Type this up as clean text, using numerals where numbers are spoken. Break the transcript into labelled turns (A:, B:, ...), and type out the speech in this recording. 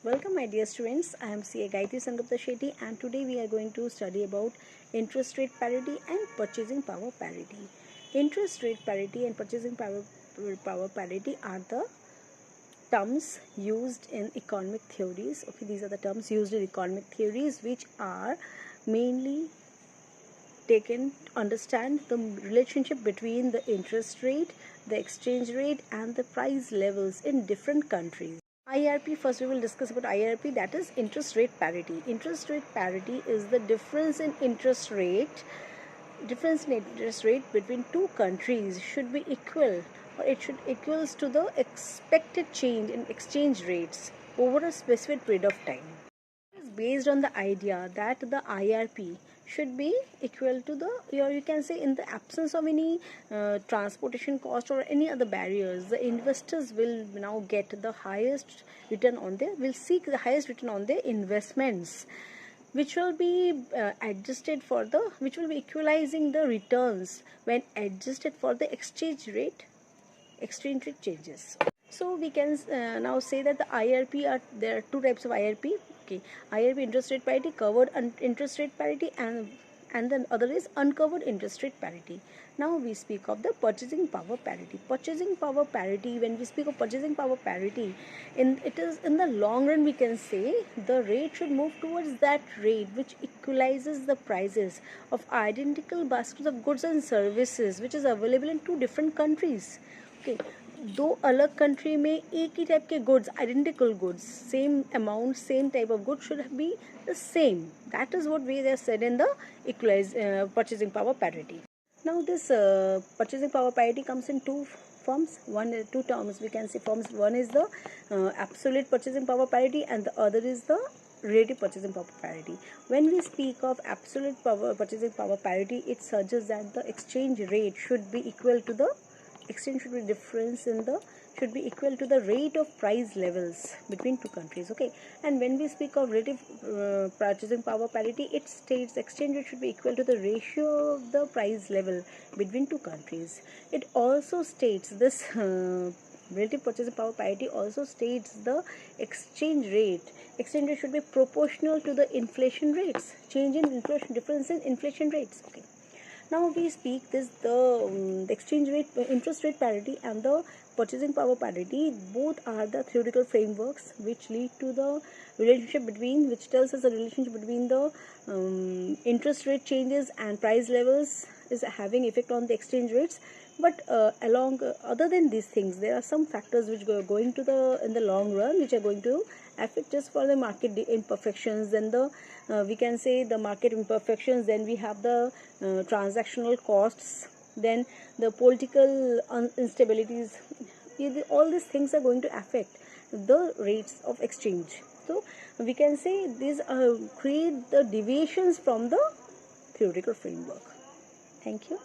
A: Welcome my dear students, I am CA Gayatri Sangupta Shetty and today we are going to study about interest rate parity and purchasing power parity. Interest rate parity and purchasing power parity are the terms used in economic theories. Okay, these are the terms used in economic theories which are mainly taken to understand the relationship between the interest rate, the exchange rate and the price levels in different countries. IRP, first we will discuss about IRP, that is interest rate parity. Interest rate parity is the difference in interest rate between two countries should be equal, or it should equals to the expected change in exchange rates over a specific period of time. It is based on the idea that the IRP should be equal to the, or you can say in the absence of any transportation cost or any other barriers, the investors will now get the highest return on their, will seek the highest return on their investments, which will be which will be equalizing the returns when adjusted for the exchange rate changes. So we can now say that the IRP there are two types of IRP. Okay, IRP interest rate parity, covered interest rate parity, and the other is uncovered interest rate parity. Now we speak of the purchasing power parity. Purchasing power parity, when we speak of purchasing power parity, it is in the long run we can say the rate should move towards that rate which equalizes the prices of identical baskets of goods and services which is available in two different countries. Okay, दो अलग country में एक ही type के goods, identical goods, same amount, same type of good should be the same. That is what we have said in the purchasing power parity. Now this purchasing power parity comes in two forms. Two terms we can say forms. One is the absolute purchasing power parity and the other is the relative purchasing power parity. When we speak of absolute purchasing power parity, it suggests that the exchange rate should be equal to the should be equal to the rate of price levels between two countries. Okay, and when we speak of relative purchasing power parity, it states exchange rate should be equal to the ratio of the price level between two countries. It also states this relative purchasing power parity also states the exchange rate should be proportional to the inflation rates, difference in inflation rates. Okay, now we speak this the exchange rate, interest rate parity and the purchasing power parity. Both are the theoretical frameworks which lead to the relationship between, which tells us the relationship between the interest rate changes and price levels is having effect on the exchange rates. But other than these things, there are some factors which going to the in the long run which are going to affect just for the market imperfections. Then the we can say the market imperfections. Then we have the transactional costs. Then the political instabilities. All these things are going to affect the rates of exchange. So we can say these create the deviations from the theoretical framework. Thank you.